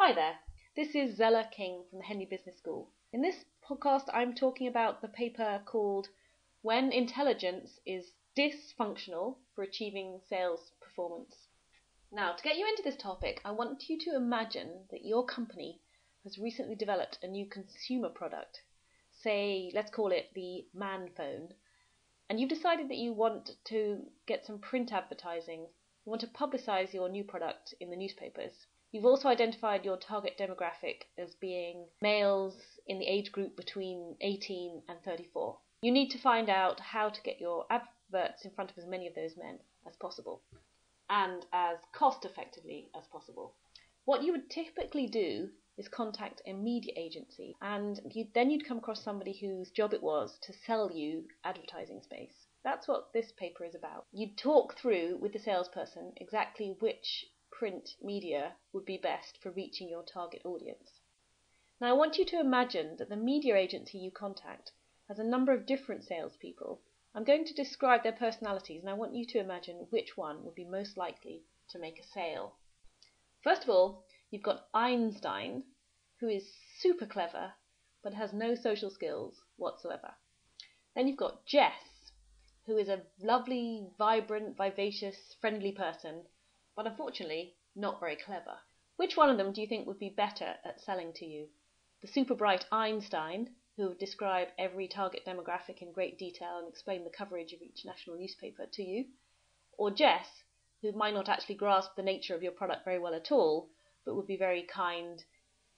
Hi there, this is Zella King from the Henley Business School. In this podcast I'm talking about the paper called When Intelligence is Dysfunctional for Achieving Sales Performance. Now, to get you into this topic, I want you to imagine that your company has recently developed a new consumer product. Say, let's call it the Man Phone. And you've decided that you want to get some print advertising. You want to publicize your new product in the newspapers. You've also identified your target demographic as being males in the age group between 18 and 34. You need to find out how to get your adverts in front of as many of those men as possible and as cost effectively as possible. What you would typically do is contact a media agency, and then you'd come across somebody whose job it was to sell you advertising space. That's what this paper is about. You'd talk through with the salesperson exactly which print media would be best for reaching your target audience. Now, I want you to imagine that the media agency you contact has a number of different salespeople. I'm going to describe their personalities, and I want you to imagine which one would be most likely to make a sale. First of all, you've got Einstein, who is super clever but has no social skills whatsoever. Then you've got Jess, who is a lovely, vibrant, vivacious, friendly person, but unfortunately not very clever. Which one of them do you think would be better at selling to you? The super bright Einstein, who would describe every target demographic in great detail and explain the coverage of each national newspaper to you? Or Jess, who might not actually grasp the nature of your product very well at all, but would be very kind,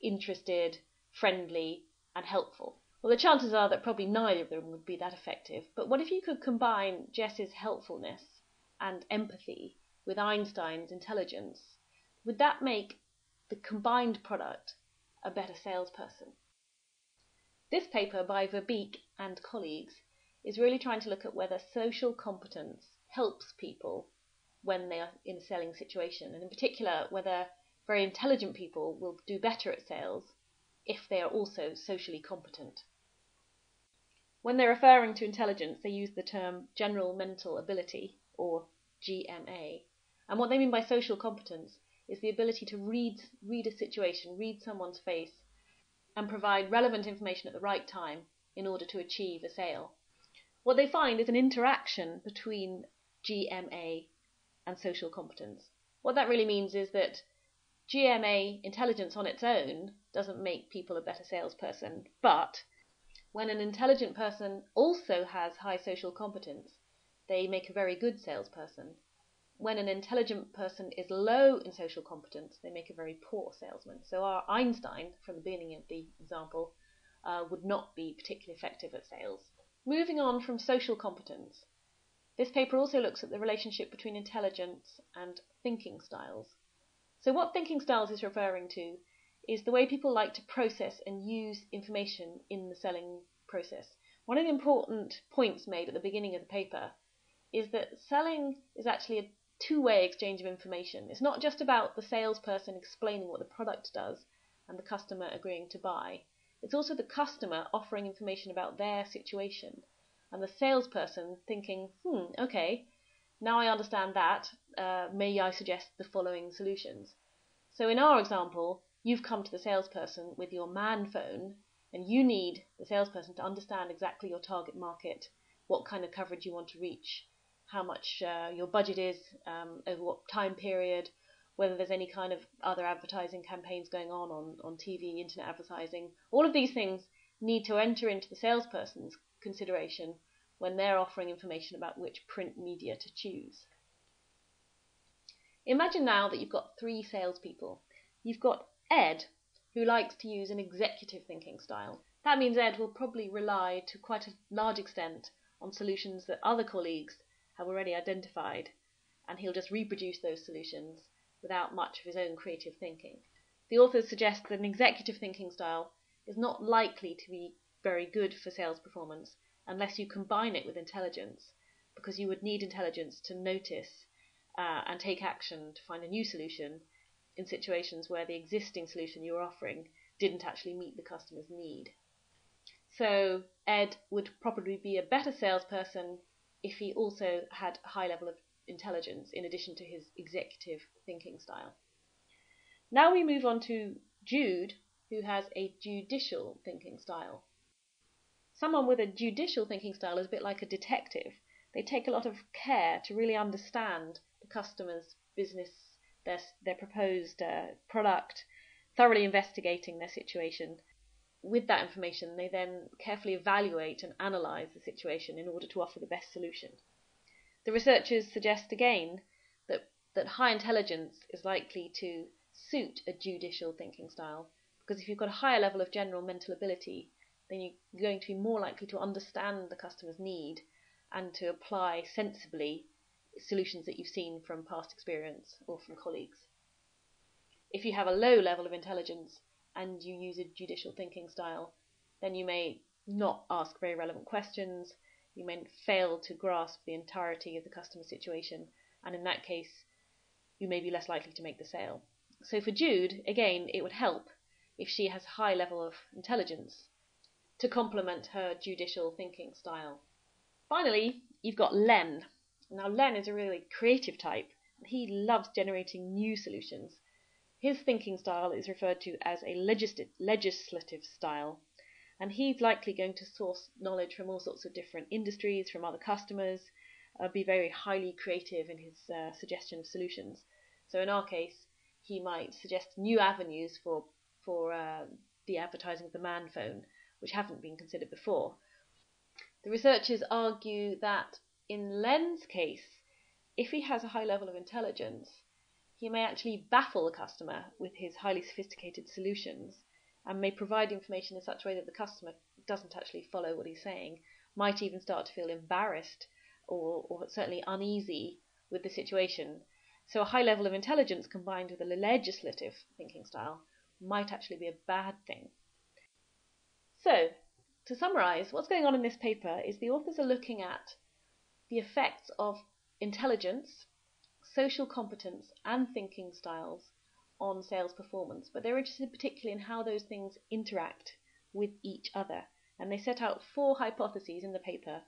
interested, friendly, and helpful? Well, the chances are that probably neither of them would be that effective. But what if you could combine Jess's helpfulness and empathy with Einstein's intelligence? Would that make the combined product a better salesperson? This paper by Verbeke and colleagues is really trying to look at whether social competence helps people when they are in a selling situation, and in particular whether very intelligent people will do better at sales if they are also socially competent. When they're referring to intelligence, they use the term general mental ability, or GMA. And what they mean by social competence is the ability to read a situation, read someone's face, and provide relevant information at the right time in order to achieve a sale. What they find is an interaction between GMA and social competence. What that really means is that GMA intelligence on its own doesn't make people a better salesperson, but when an intelligent person also has high social competence, they make a very good salesperson. When an intelligent person is low in social competence, they make a very poor salesman. So our Einstein, from the beginning of the example, would not be particularly effective at sales. Moving on from social competence, this paper also looks at the relationship between intelligence and thinking styles. So what thinking styles is referring to is the way people like to process and use information in the selling process. One of the important points made at the beginning of the paper is that selling is actually a two-way exchange of information. It's not just about the salesperson explaining what the product does and the customer agreeing to buy. It's also the customer offering information about their situation and the salesperson thinking, okay, now I understand that, may I suggest the following solutions? So in our example, you've come to the salesperson with your Man Phone, and you need the salesperson to understand exactly your target market, what kind of coverage you want to reach, how much your budget is, over what time period, whether there's any kind of other advertising campaigns going on TV, internet advertising. All of these things need to enter into the salesperson's consideration when they're offering information about which print media to choose. Imagine now that you've got three salespeople. You've got Ed, who likes to use an executive thinking style. That means Ed will probably rely to quite a large extent on solutions that other colleagues have already identified, and he'll just reproduce those solutions without much of his own creative thinking. The authors suggest that an executive thinking style is not likely to be very good for sales performance unless you combine it with intelligence, because you would need intelligence to notice and take action to find a new solution in situations where the existing solution you're offering didn't actually meet the customer's need. So Ed would probably be a better salesperson if he also had a high level of intelligence in addition to his executive thinking style. Now we move on to Jude, who has a judicial thinking style. Someone with a judicial thinking style is a bit like a detective. They take a lot of care to really understand the customer's business, their proposed product, thoroughly investigating their situation. With that information, they then carefully evaluate and analyse the situation in order to offer the best solution. The researchers suggest again that high intelligence is likely to suit a judicial thinking style, because if you've got a higher level of general mental ability, then you're going to be more likely to understand the customer's need and to apply sensibly solutions that you've seen from past experience or from colleagues. If you have a low level of intelligence and you use a judicial thinking style, then you may not ask very relevant questions, you may fail to grasp the entirety of the customer situation, and in that case, you may be less likely to make the sale. So for Jude, again, it would help if she has a high level of intelligence to complement her judicial thinking style. Finally, you've got Len. Now, Len is a really creative type, and he loves generating new solutions. His thinking style is referred to as a legislative style, and he's likely going to source knowledge from all sorts of different industries, from other customers, be very highly creative in his suggestion of solutions. So in our case, he might suggest new avenues for the advertising of the man phone, which haven't been considered before. The researchers argue that in Len's case, if he has a high level of intelligence, he may actually baffle the customer with his highly sophisticated solutions and may provide information in such a way that the customer doesn't actually follow what he's saying, might even start to feel embarrassed or certainly uneasy with the situation. So a high level of intelligence combined with a legislative thinking style might actually be a bad thing. So, to summarise, what's going on in this paper is the authors are looking at the effects of intelligence, social competence and thinking styles on sales performance, but they're interested particularly in how those things interact with each other. And they set out 4 hypotheses in the paper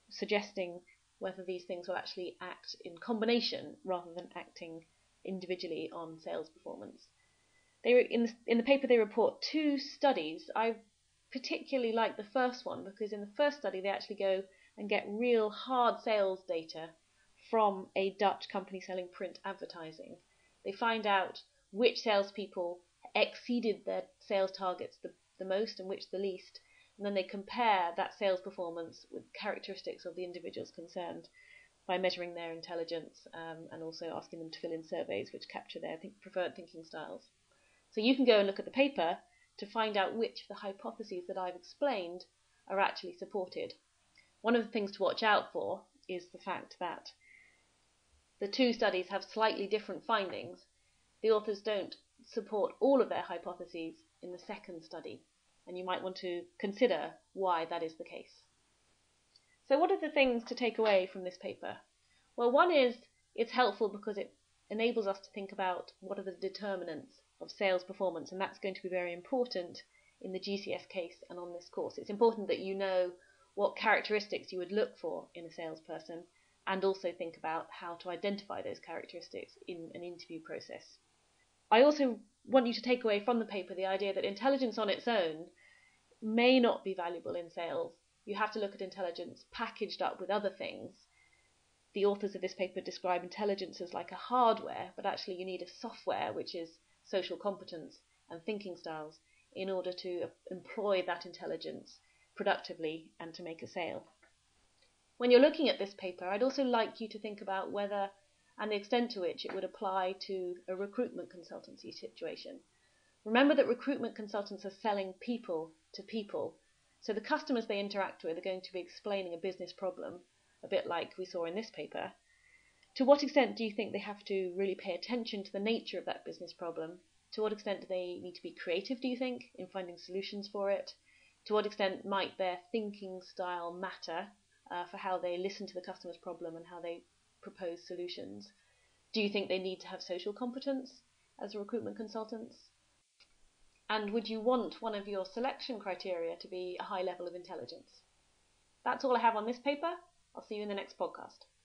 suggesting whether these things will actually act in combination rather than acting individually on sales performance. In the paper they report 2 studies. I particularly like the first one because in the first study they actually go and get real hard sales data from a Dutch company selling print advertising. They find out which salespeople exceeded their sales targets the most and which the least, and then they compare that sales performance with characteristics of the individuals concerned by measuring their intelligence and also asking them to fill in surveys which capture their preferred thinking styles. So you can go and look at the paper to find out which of the hypotheses that I've explained are actually supported. One of the things to watch out for is the fact that the 2 studies have slightly different findings. The authors don't support all of their hypotheses in the second study, and you might want to consider why that is the case. So what are the things to take away from this paper? Well, one is it's helpful because it enables us to think about what are the determinants of sales performance, and that's going to be very important in the GCS case and on this course. It's important that you know what characteristics you would look for in a salesperson and also think about how to identify those characteristics in an interview process. I also want you to take away from the paper the idea that intelligence on its own may not be valuable in sales. You have to look at intelligence packaged up with other things. The authors of this paper describe intelligence as like a hardware, but actually you need a software, which is social competence and thinking styles, in order to employ that intelligence productively and to make a sale. When you're looking at this paper, I'd also like you to think about whether and the extent to which it would apply to a recruitment consultancy situation. Remember that recruitment consultants are selling people to people, so the customers they interact with are going to be explaining a business problem, a bit like we saw in this paper. To what extent do you think they have to really pay attention to the nature of that business problem? To what extent do they need to be creative, do you think, in finding solutions for it? To what extent might their thinking style matter for how they listen to the customer's problem and how they propose solutions? Do you think they need to have social competence as recruitment consultants? And would you want one of your selection criteria to be a high level of intelligence? That's all I have on this paper. I'll see you in the next podcast.